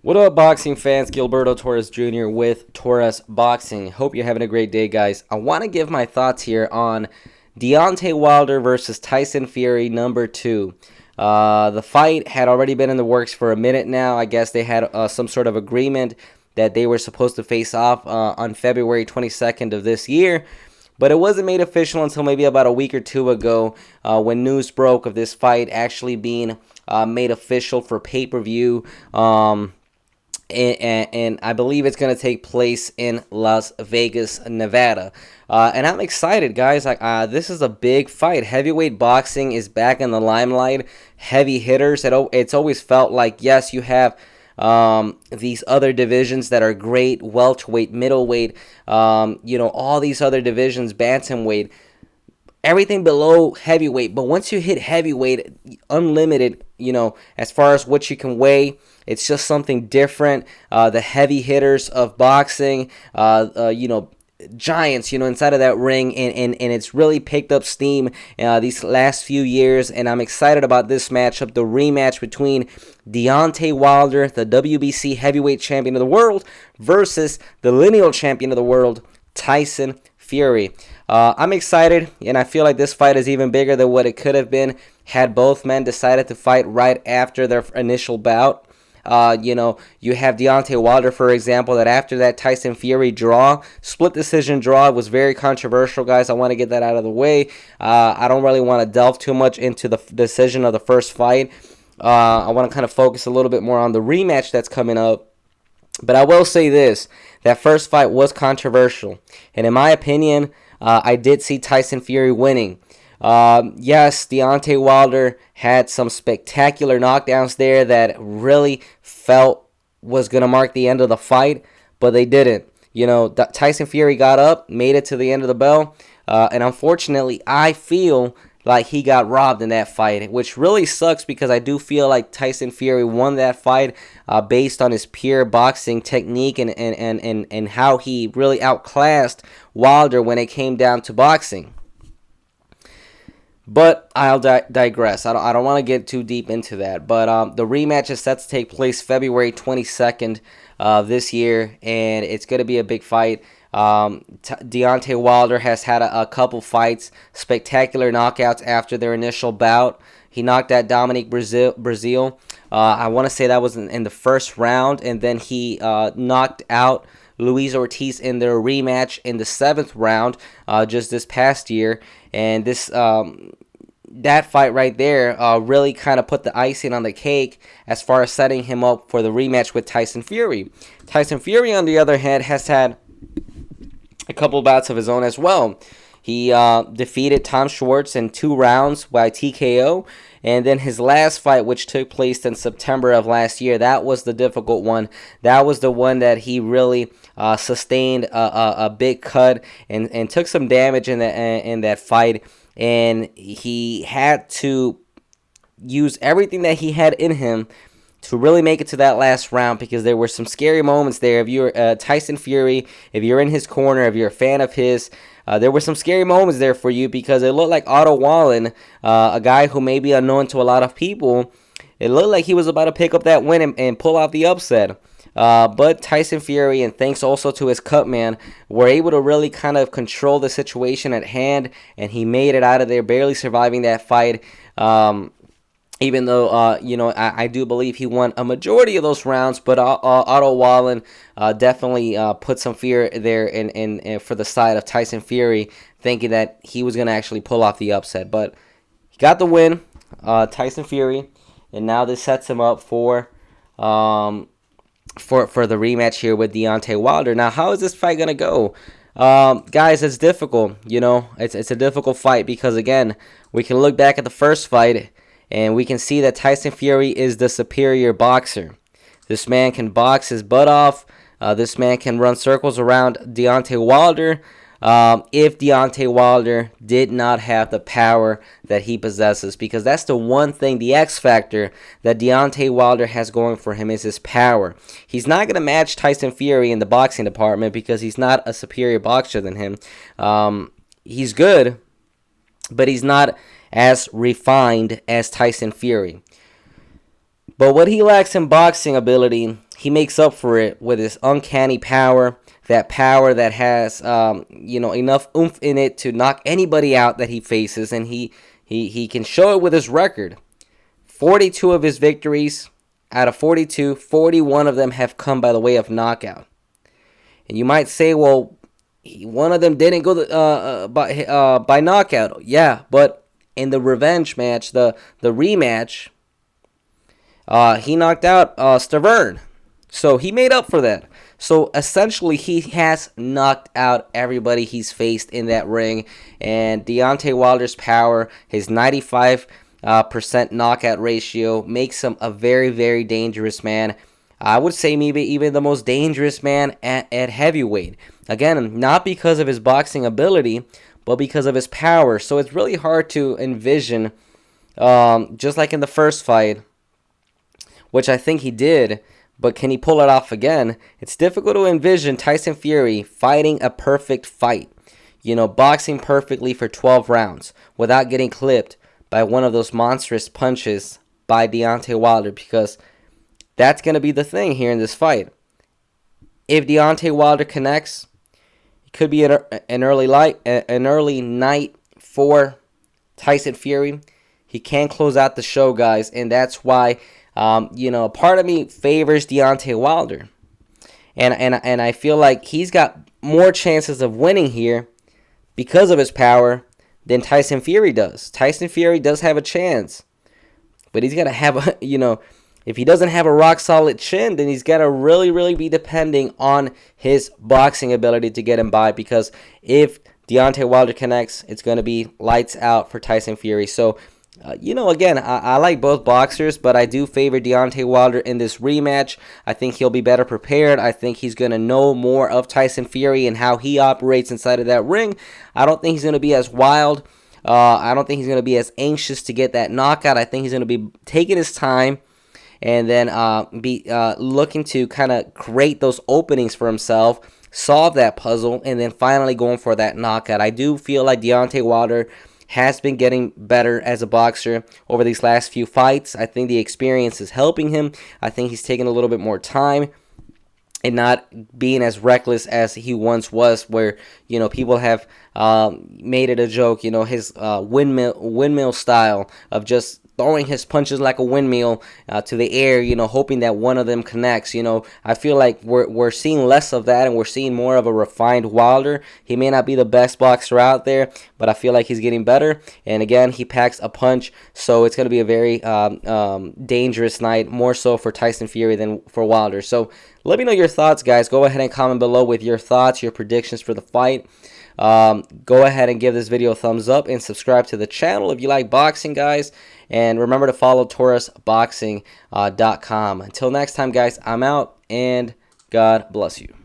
What up, boxing fans? Gilberto Torres Jr. with Torres Boxing. Hope you're having a great day, guys. I want to give my thoughts here on Deontay Wilder versus Tyson Fury #2. The fight had already been in the works for a minute now. I guess they had some sort of agreement that they were supposed to face off on February 22nd of this year. But it wasn't made official until maybe about a week or two ago when news broke of this fight actually being made official for pay-per-view. And I believe it's going to take place in Las Vegas, Nevada. And I'm excited, guys. This is a big fight. Heavyweight boxing is back in the limelight. Heavy hitters. It's always felt like, yes, you have these other divisions that are great, welterweight, middleweight, all these other divisions, bantamweight, everything below heavyweight. But once you hit heavyweight, unlimited, as far as what you can weigh, it's just something different. The heavy hitters of boxing, giants, inside of that ring, and it's really picked up steam these last few years, and I'm excited about this matchup, the rematch between Deontay Wilder, the WBC heavyweight champion of the world, versus the lineal champion of the world, Tyson Fury. I'm excited, and I feel like this fight is even bigger than what it could have been had both men decided to fight right after their initial bout. You have Deontay Wilder, for example, that after that Tyson Fury draw, split decision draw, was very controversial, guys. I want to get that out of the way. I don't really want to delve too much into the decision of the first fight. I want to kind of focus a little bit more on the rematch that's coming up. But I will say this, that first fight was controversial. And in my opinion, I did see Tyson Fury winning. Yes, Deontay Wilder had some spectacular knockdowns there that really felt was going to mark the end of the fight, but they didn't. Tyson Fury got up, made it to the end of the bell, and unfortunately, I feel like he got robbed in that fight, which really sucks because I do feel like Tyson Fury won that fight based on his pure boxing technique and how he really outclassed Wilder when it came down to boxing. But I'll digress. I don't want to get too deep into that. But the rematch is set to take place February 22nd this year, and it's going to be a big fight. Deontay Wilder has had a couple fights, spectacular knockouts after their initial bout. He knocked out Dominic Brazil. I want to say that was in the first round, and then he knocked out Luis Ortiz in their rematch in the 7th round just this past year. And that fight right there really kind of put the icing on the cake as far as setting him up for the rematch with Tyson Fury. Tyson Fury, on the other hand, has had a couple bouts of his own as well. He defeated Tom Schwartz in 2 rounds by TKO. And then his last fight, which took place in September of last year, that was the difficult one. That was the one that he really sustained a big cut and took some damage in that fight. And he had to use everything that he had in him to really make it to that last round, because there were some scary moments there. If you're Tyson Fury, if you're in his corner, if you're a fan of his, there were some scary moments there for you, because it looked like Otto Wallen, a guy who may be unknown to a lot of people, it looked like he was about to pick up that win and pull out the upset. But Tyson Fury, and thanks also to his cut man, were able to really kind of control the situation at hand, and he made it out of there, barely surviving that fight. Even though, I do believe he won a majority of those rounds, but Otto Wallen definitely put some fear there in for the side of Tyson Fury, thinking that he was going to actually pull off the upset. But he got the win, Tyson Fury, and now this sets him up for the rematch here with Deontay Wilder. Now, how is this fight going to go? Guys, it's difficult. It's a difficult fight because, again, we can look back at the first fight, and we can see that Tyson Fury is the superior boxer. This man can box his butt off. This man can run circles around Deontay Wilder. If Deontay Wilder did not have the power that he possesses, because that's the one thing, the X factor that Deontay Wilder has going for him is his power. He's not going to match Tyson Fury in the boxing department because he's not a superior boxer than him. He's good, but he's not as refined as Tyson Fury. But what he lacks in boxing ability, he makes up for it with his uncanny power. That power that has, enough oomph in it to knock anybody out that he faces, and he can show it with his record. 42 of his victories out of 42, 41 of them have come by the way of knockout. And you might say, well, one of them didn't go by knockout. Yeah, but in the revenge match, the rematch, he knocked out Stavern. So he made up for that. So essentially, he has knocked out everybody he's faced in that ring. And Deontay Wilder's power, his 95% knockout ratio, makes him a very, very dangerous man. I would say maybe even the most dangerous man at heavyweight. Again, not because of his boxing ability, but because of his power. So it's really hard to envision, just like in the first fight, which I think he did, but can he pull it off again? It's difficult to envision Tyson Fury fighting a perfect fight. Boxing perfectly for 12 rounds without getting clipped by one of those monstrous punches by Deontay Wilder, because that's going to be the thing here in this fight. If Deontay Wilder connects, it could be an early night for Tyson Fury. He can close out the show, guys, and that's why part of me favors Deontay Wilder, and I feel like he's got more chances of winning here because of his power than Tyson Fury does. Tyson Fury does have a chance, but he's got to have if he doesn't have a rock solid chin, then he's got to really, really be depending on his boxing ability to get him by, because if Deontay Wilder connects, it's going to be lights out for Tyson Fury. So again, I like both boxers, but I do favor Deontay Wilder in this rematch. I think he'll be better prepared. I think he's going to know more of Tyson Fury and how he operates inside of that ring. I don't think he's going to be as wild. I don't think he's going to be as anxious to get that knockout. I think he's going to be taking his time and then be looking to kind of create those openings for himself, solve that puzzle, and then finally going for that knockout. I do feel like Deontay Wilder has been getting better as a boxer over these last few fights. I think the experience is helping him. I think he's taking a little bit more time and not being as reckless as he once was, where people have made it a joke, his windmill style of just throwing his punches like a windmill to the air, hoping that one of them connects. I feel like we're seeing less of that, and we're seeing more of a refined Wilder. He may not be the best boxer out there, but I feel like he's getting better. And again, he packs a punch, so it's going to be a very dangerous night, more so for Tyson Fury than for Wilder. So let me know your thoughts, guys. Go ahead and comment below with your thoughts, your predictions for the fight. Go ahead and give this video a thumbs up and subscribe to the channel if you like boxing, guys. And remember to follow TorresBoxing.com. Until next time, guys, I'm out, and God bless you.